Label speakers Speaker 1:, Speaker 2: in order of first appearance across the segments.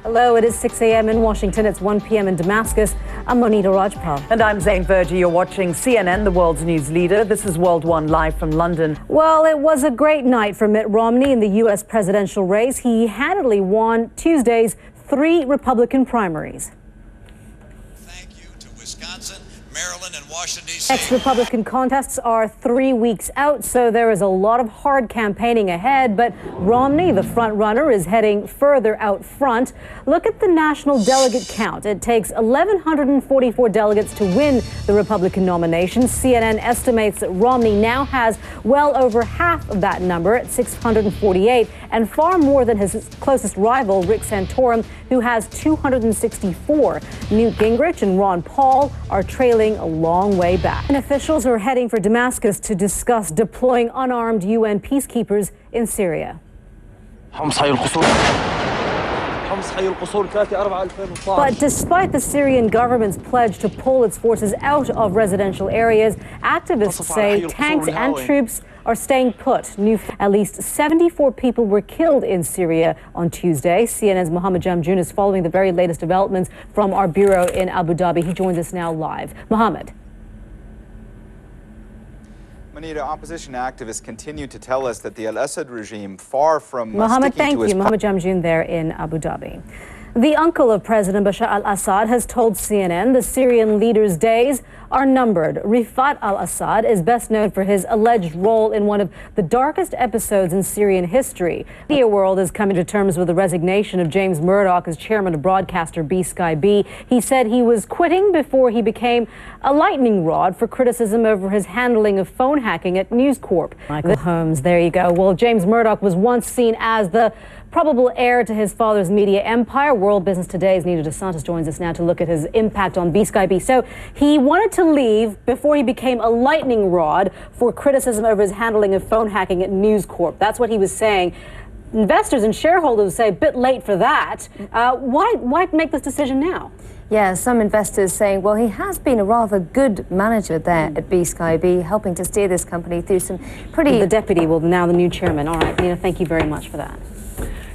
Speaker 1: Hello, it is 6 a.m. in Washington. It's 1 p.m. in Damascus. I'm Monita Rajpal.
Speaker 2: And I'm Zain. Verjee. You're watching CNN, the world's news leader. This is World One live from London.
Speaker 1: Well, it was a great night for Mitt Romney in the U.S. presidential race. He handily won Tuesday's 3 Republican primaries.
Speaker 3: Thank you to Wisconsin, Maryland, and Washington, D.C.
Speaker 1: Next Republican contests are 3 weeks out, so there is a lot of hard campaigning ahead. But Romney, the front runner, is heading further out front. Look at the national delegate count. It takes 1,144 delegates to win the Republican nomination. CNN estimates that Romney now has well over half of that number at 648, and far more than his closest rival, Rick Santorum, who has 264. Newt Gingrich and Ron Paul are trailing a long way back. And officials are heading for Damascus to discuss deploying unarmed UN peacekeepers in Syria. But despite the Syrian government's pledge to pull its forces out of residential areas, activists say tanks and troops are staying put. At least 74 people were killed in Syria on Tuesday. CNN's Mohammed Jamjoon is following the very latest developments from our bureau in Abu Dhabi. He joins us now live. Mohammed.
Speaker 4: Monita, opposition activists continue to tell us that the al-Assad regime, far from
Speaker 1: Mohammed, thank you. Mohammed Jamjoon there in Abu Dhabi. The uncle of President Bashar al-Assad has told CNN the Syrian leader's days are numbered. Rifat al-Assad is best known for his alleged role in one of the darkest episodes in Syrian history. The media world is coming to terms with the resignation of James Murdoch as chairman of broadcaster B-Sky B. He said he was quitting before he became a lightning rod for criticism over his handling of phone hacking at News Corp. Michael Holmes, there you go. Well, James Murdoch was once seen as the probable heir to his father's media empire. World Business Today's Nina DeSantis joins us now to look at his impact on B-Sky B. So he wanted to leave before he became a lightning rod for criticism over his handling of phone hacking at News Corp. That's what he was saying. Investors and shareholders say a bit late for that. Why make this decision now?
Speaker 5: Yeah, some investors saying, well, he has been a rather good manager there at B-Sky B, helping to steer this company through some pretty...
Speaker 1: The deputy, well, now the new chairman. All right, Nina, thank you very much for that.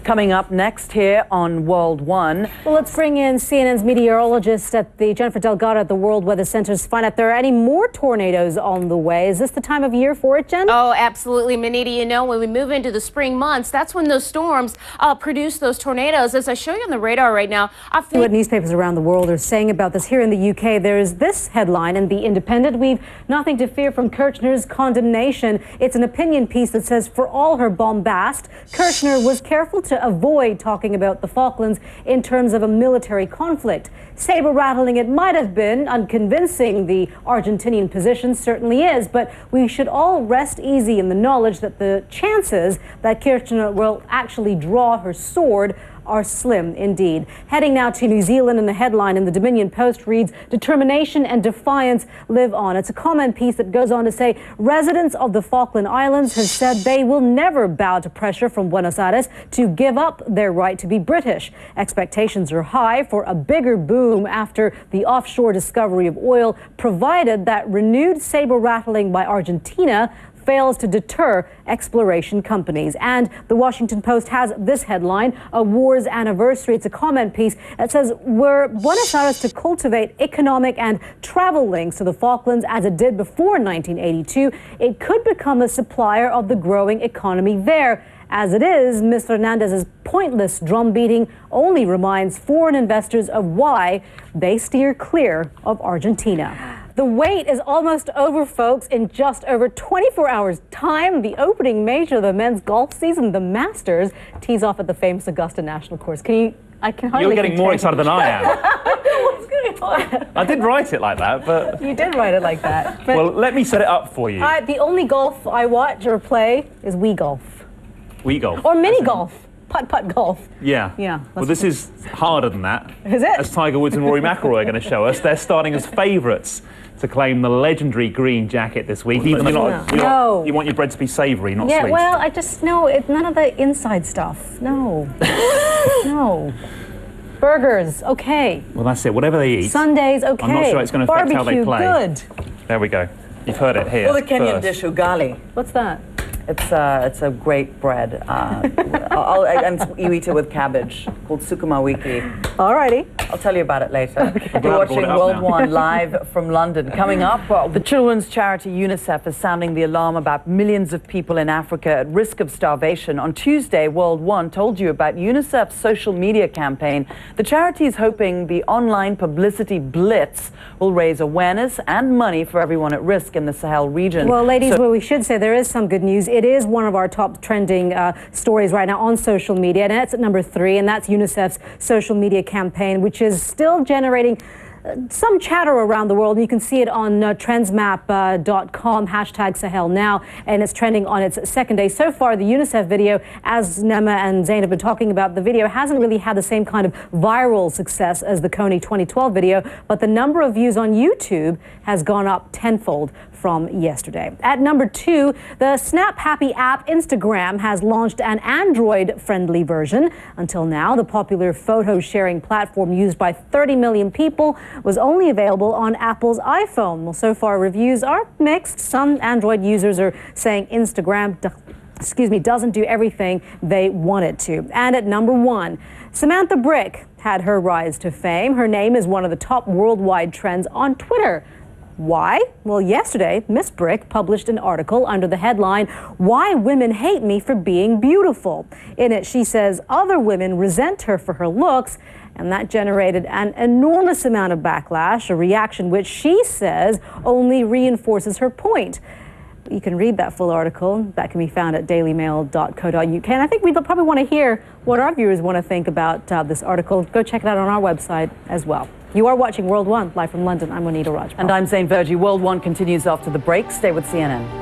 Speaker 2: Coming up next here on World One.
Speaker 1: Well, let's bring in CNN's meteorologist at the Jennifer Delgado at the World Weather Center to find out if there are any more tornadoes on the way. Is this the time of year for it, Jen?
Speaker 6: Oh, absolutely, Monita. You know, when we move into the spring months, that's when those storms produce those tornadoes. As I show you on the radar right now, I feel
Speaker 1: what newspapers around the world are saying about this. Here in the UK, there's this headline in The Independent: "We've nothing to fear from Kirchner's condemnation." It's an opinion piece that says, for all her bombast, Kirchner was careful to avoid talking about the Falklands in terms of a military conflict. Saber-rattling it might have been, unconvincing the Argentinian position certainly is, but we should all rest easy in the knowledge that the chances that Kirchner will actually draw her sword are slim indeed. Heading now to New Zealand, and the headline in the Dominion Post reads, "Determination and defiance live on." It's a comment piece that goes on to say residents of the Falkland Islands have said they will never bow to pressure from Buenos Aires to give up their right to be British. Expectations are high for a bigger boom after the offshore discovery of oil, provided that renewed saber-rattling by Argentina fails to deter exploration companies. And the Washington Post has this headline, "A War's Anniversary." It's a comment piece that says, were Buenos Aires to cultivate economic and travel links to the Falklands as it did before 1982, it could become a supplier of the growing economy there. As it is, Ms. Fernandez's pointless drumbeating only reminds foreign investors of why they steer clear of Argentina. The wait is almost over, folks. In just over 24 hours' time, the opening major of the men's golf season, the Masters, tees off at the famous Augusta National Course. I can hardly
Speaker 7: You're getting more excited than I am.
Speaker 1: What's going on?
Speaker 7: I didn't write it like that, but...
Speaker 1: You did write it like that. But
Speaker 7: well, let me set it up for you.
Speaker 1: the only golf I watch or play is Wii Golf.
Speaker 7: Wii Golf.
Speaker 1: Or mini golf. Putt-putt golf.
Speaker 7: Yeah.
Speaker 1: Yeah.
Speaker 7: Well, this is harder than that.
Speaker 1: Is it?
Speaker 7: As Tiger Woods and Rory McIlroy are going to show us. They're starting as favourites to claim the legendary green jacket this week. Even though you want your bread to be savoury, not sweet.
Speaker 1: Yeah, well, I just, no, it's none of the inside stuff. No. No. Burgers, okay.
Speaker 7: Well, that's it. Whatever they eat.
Speaker 1: Sundays, okay.
Speaker 7: I'm not sure it's going to affect how they play.
Speaker 1: Barbecue, good.
Speaker 7: There we go. You've heard it here.
Speaker 2: Well, the Kenyan
Speaker 7: first.
Speaker 2: dish ugali.
Speaker 1: What's that?
Speaker 2: It's a great bread. You eat it with cabbage, called sukuma wiki.
Speaker 1: Alrighty.
Speaker 2: I'll tell you about it later.
Speaker 7: I'm
Speaker 2: You're watching World
Speaker 7: now.
Speaker 2: One live from London. Coming up, the children's charity UNICEF is sounding the alarm about millions of people in Africa at risk of starvation. On Tuesday, World One told you about UNICEF's social media campaign. The charity is hoping the online publicity blitz will raise awareness and money for everyone at risk in the Sahel region.
Speaker 1: Well, ladies, well, we should say there is some good news. It is one of our top trending stories right now on social media, and it's at number 3, and that's UNICEF's social media campaign, which is still generating some chatter around the world. You can see it on trendsmap.com, #SahelNow, and it's trending on its second day. So far, the UNICEF video, as Nema and Zain have been talking about, the video hasn't really had the same kind of viral success as the Coney 2012 video, but the number of views on YouTube has gone up tenfold from yesterday. At number 2, the Snap Happy app Instagram has launched an Android-friendly version. Until now, the popular photo-sharing platform used by 30 million people was only available on Apple's iPhone. Well, so far, reviews are mixed. Some Android users are saying Instagram doesn't do everything they want it to. And at number 1, Samantha Brick had her rise to fame. Her name is one of the top worldwide trends on Twitter. Why? Well, yesterday, Miss Brick published an article under the headline, "Why Women Hate Me for Being Beautiful." In it, she says other women resent her for her looks, and that generated an enormous amount of backlash, a reaction which she says only reinforces her point. You can read that full article. That can be found at dailymail.co.uk. And I think we'd probably want to hear what our viewers want to think about this article. Go check it out on our website as well. You are watching World One, live from London. I'm Monita Rajpal.
Speaker 2: And I'm Zain Verjee. World One continues after the break. Stay with CNN.